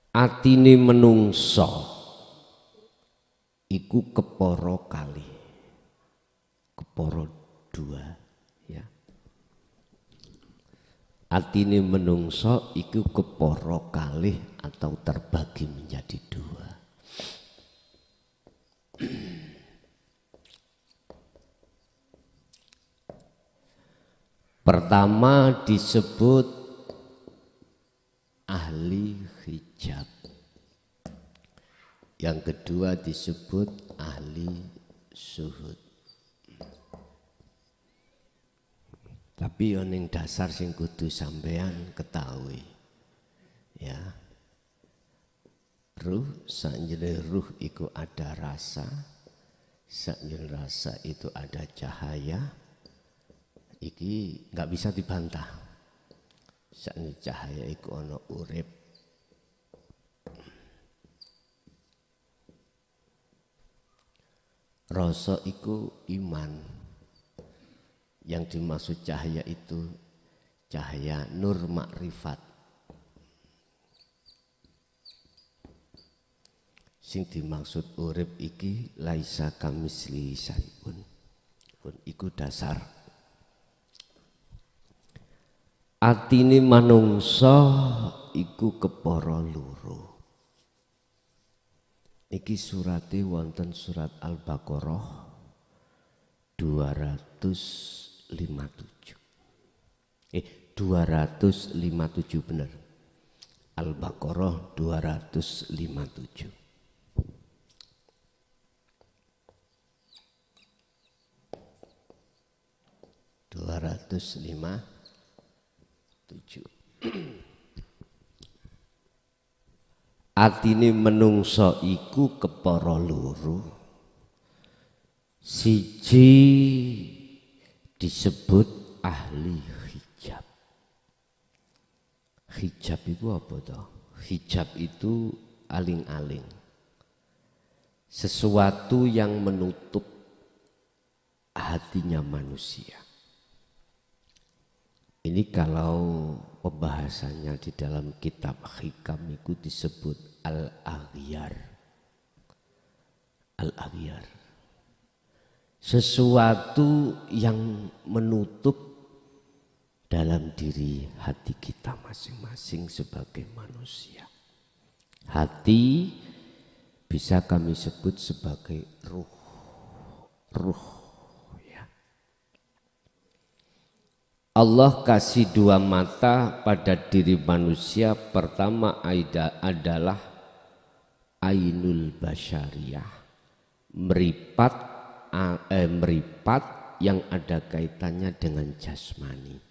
Atine menungso iku kepara kali, kepara dua ya. Atine menungso iku kepara kalih atau terbagi menjadi dua. Pertama disebut ahli hijab, yang kedua disebut ahli syuhud. Tapi yang dasar sing kudu sampean ketahui ya, ruh sakjane ruh iku ada rasa, sakjane rasa itu ada cahaya. Iki nggak bisa dibantah. Sakjane cahaya iku ana urip. Rasa iku iman. Yang dimaksud cahaya itu cahaya nur makrifat. Sing dimaksud urip iki laisa kamisli syai'un. Pun iku dasar. Atine manungsa iku kepara loro. Iki surate wonten surat Al-Baqarah 257. 257 bener. Al-Baqarah 257. Atine menungso iku kepara loro. Siji disebut ahli hijab. Hijab itu apa toh? Hijab itu aling-aling. Sesuatu yang menutup hatinya manusia. Ini kalau pembahasannya di dalam kitab Hikam itu disebut al-aghyar. Al-aghyar. Sesuatu yang menutup dalam diri hati kita masing-masing sebagai manusia. Hati bisa kami sebut sebagai ruh. Ruh. Allah kasih dua mata pada diri manusia. Pertama adalah ainul basyariyah, meripat yang ada kaitannya dengan jasmani.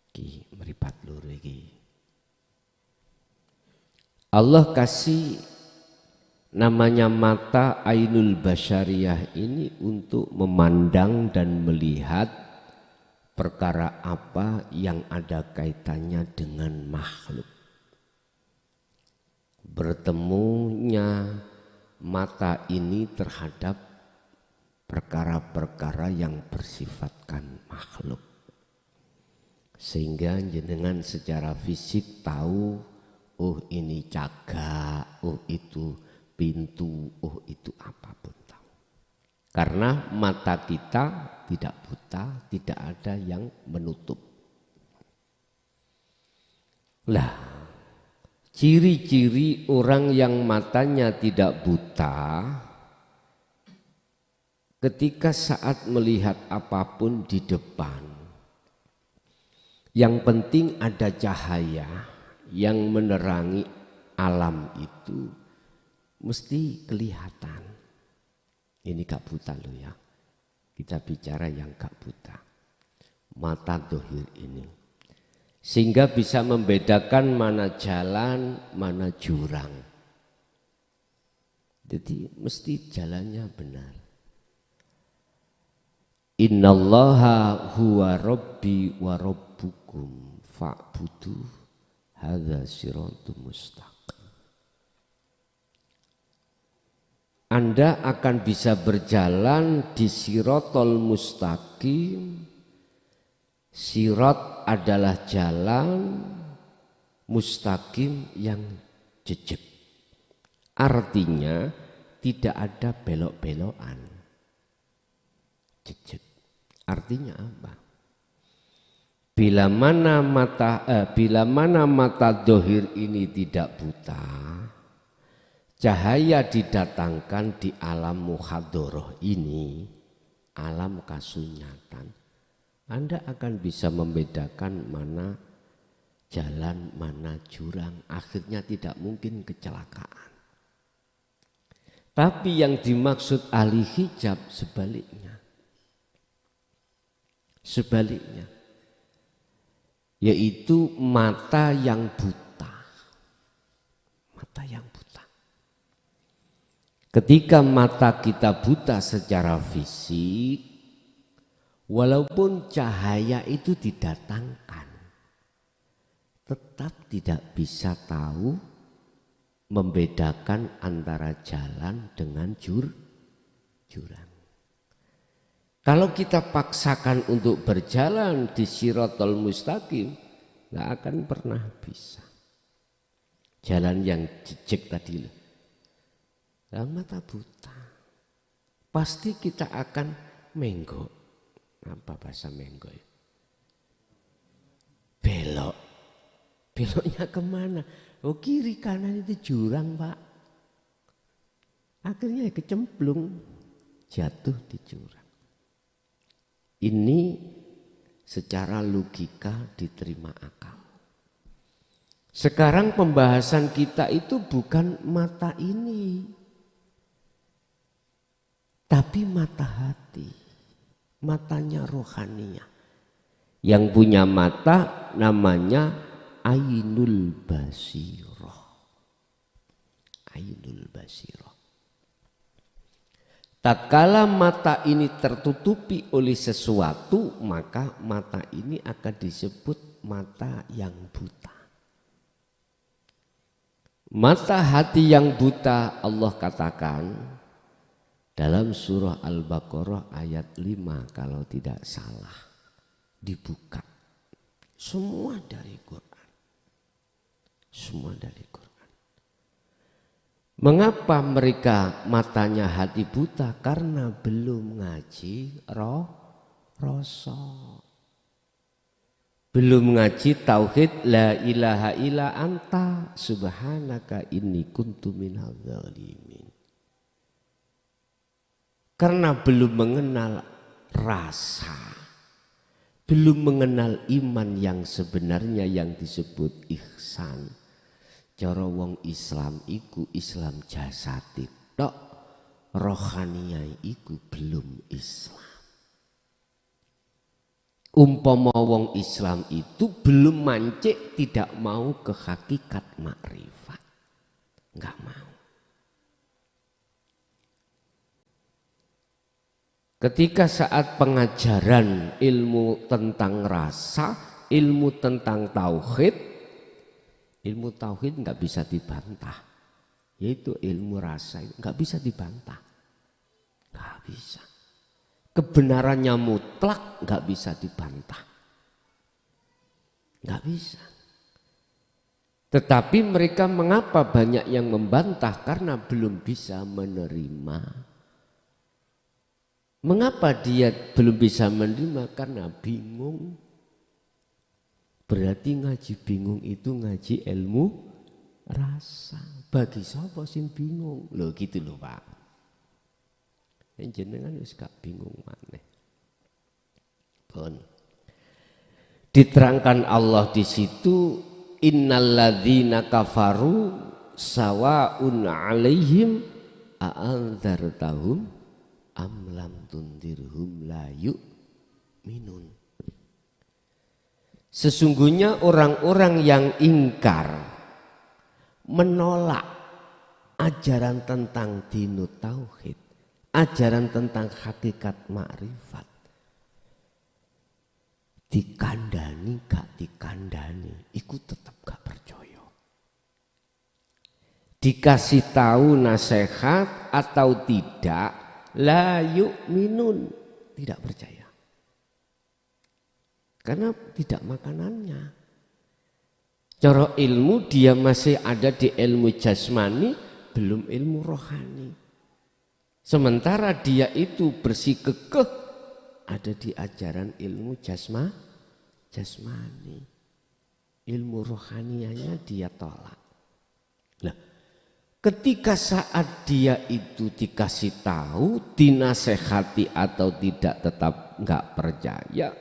Ki meripat lur iki. Allah kasih namanya mata ainul basyariyah ini untuk memandang dan melihat perkara apa yang ada kaitannya dengan makhluk. Bertemunya mata ini terhadap perkara-perkara yang bersifatkan makhluk. Sehingga jenengan secara fisik tahu, oh ini cagak, oh itu pintu, oh itu apapun tahu. Karena mata kita tidak buta, tidak ada yang menutup. Lah, ciri-ciri orang yang matanya tidak buta ketika saat melihat apapun di depan, yang penting ada cahaya yang menerangi alam itu mesti kelihatan. Ini gak buta loh ya. Kita bicara yang gak buta, mata dohir ini, sehingga bisa membedakan mana jalan, mana jurang. Jadi mesti jalannya benar. Innallaha huwa rabbi wa rabbukum fa'budu hadza siratum mustaqim. Anda akan bisa berjalan di sirotol mustaqim. Sirot adalah jalan, mustaqim yang jejeg. Artinya tidak ada belok-belokan. Jejeg. Artinya apa? Bila mana mata dohir ini tidak buta, cahaya didatangkan di alam muhadoroh ini, alam kasunyatan, Anda akan bisa membedakan mana jalan, mana jurang. Akhirnya tidak mungkin kecelakaan. Tapi yang dimaksud ahli hijab sebaliknya. Sebaliknya. Yaitu mata yang buta. Mata yang buta. Ketika mata kita buta secara fisik, walaupun cahaya itu didatangkan, tetap tidak bisa tahu membedakan antara jalan dengan jurang. Kalau kita paksakan untuk berjalan di Shiratal Mustaqim, nggak akan pernah bisa. Jalan yang jejeg tadi, dalam mata buta, pasti kita akan menggok. Apa bahasa menggok? Belok. Beloknya kemana? Oh, kiri kanan itu jurang, Pak. Akhirnya kecemplung, jatuh di jurang. Ini secara logika diterima akal. Sekarang pembahasan kita itu bukan mata ini, tapi mata hati, matanya rohaninya. Yang punya mata namanya Ainul Basirah. Ainul Basirah. Tatkala mata ini tertutupi oleh sesuatu, maka mata ini akan disebut mata yang buta. Mata hati yang buta, Allah katakan dalam surah Al-Baqarah ayat 5 kalau tidak salah, dibuka. Semua dari Quran. Semua dari Quran. Mengapa mereka matanya hati buta? Karena belum ngaji rasa. Belum ngaji tauhid la ilaha illa anta subhanaka inni kuntu minadz dzalimin. Karena belum mengenal rasa, belum mengenal iman yang sebenarnya yang disebut ihsan. Cara wong Islam iku Islam jasati tok, rohaniyah iku belum Islam. Umpama wong Islam itu belum mancik, tidak mau ke hakikat makrifat, enggak mau. Ketika saat pengajaran ilmu tentang rasa, ilmu tentang tauhid, ilmu tauhid nggak bisa dibantah, yaitu ilmu rasa nggak bisa dibantah, nggak bisa. Kebenarannya mutlak nggak bisa dibantah, nggak bisa. Tetapi mereka mengapa banyak yang membantah? Karena belum bisa menerima. Mengapa dia belum bisa menerima? Karena bingung. Berarti ngaji bingung itu ngaji ilmu rasa. Bagi siapa sing bingung? Loh gitu loh Pak. Yang jenengan wis gak bingung maneh. Pun. Diterangkan Allah di situ, innalladzina kafaru sawaun alaihim a'andzartahum am lam tundirhum la yu'minun. Sesungguhnya orang-orang yang ingkar, menolak ajaran tentang dinut tauhid, ajaran tentang hakikat makrifat, dikandani gak dikandani, ikut tetap gak percaya. Dikasih tahu nasihat atau tidak, la yu'minun, tidak percaya. Karena tidak makanannya. Cara ilmu dia masih ada di ilmu jasmani, belum ilmu rohani. Sementara dia itu bersikukuh ada di ajaran ilmu jasmani. Ilmu rohanianya dia tolak. Nah, ketika saat dia itu dikasih tahu, dinasehati atau tidak, tetap nggak percaya.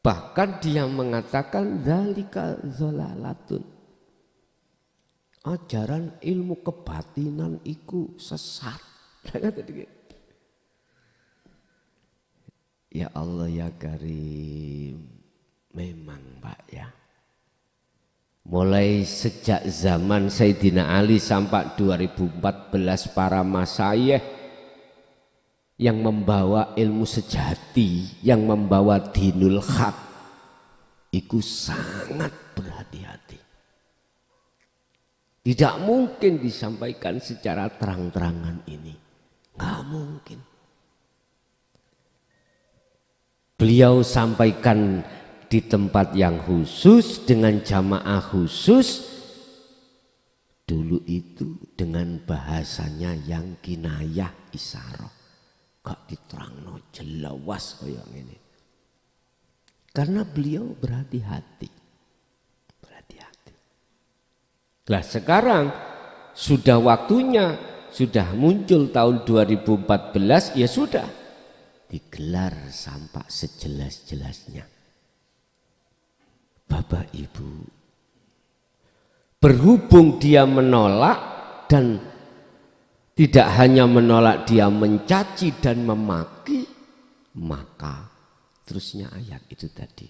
Bahkan dia mengatakan dzalika dzalalatun. Ajaran ilmu kebatinan iku sesat. Ya Allah ya Karim, memang Pak ya. Mulai sejak zaman Sayyidina Ali sampai 2014 para masyayikh yang membawa ilmu sejati, yang membawa dinul haq, itu sangat berhati-hati. Tidak mungkin disampaikan secara terang-terangan ini, nggak mungkin. Beliau sampaikan di tempat yang khusus dengan jamaah khusus, dulu itu dengan bahasanya yang kinayah isyarah, gak diterangno jelas kayak ini. Karena beliau berhati-hati. Nah sekarang sudah waktunya, sudah muncul tahun 2014, ya sudah digelar sampai sejelas-jelasnya. Bapak Ibu, berhubung dia menolak, dan tidak hanya menolak, dia mencaci dan memaki, maka terusnya ayat itu tadi,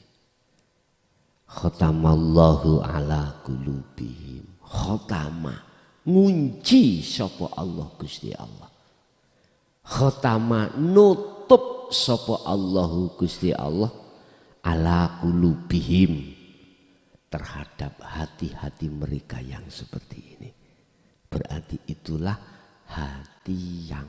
khatamallahu ala qulubihim, khatama ngunci sapa Allah Gusti Allah, khatama nutup sapa Allahu Gusti Allah ala qulubihim, terhadap hati-hati mereka yang seperti ini. Berarti itulah hati yang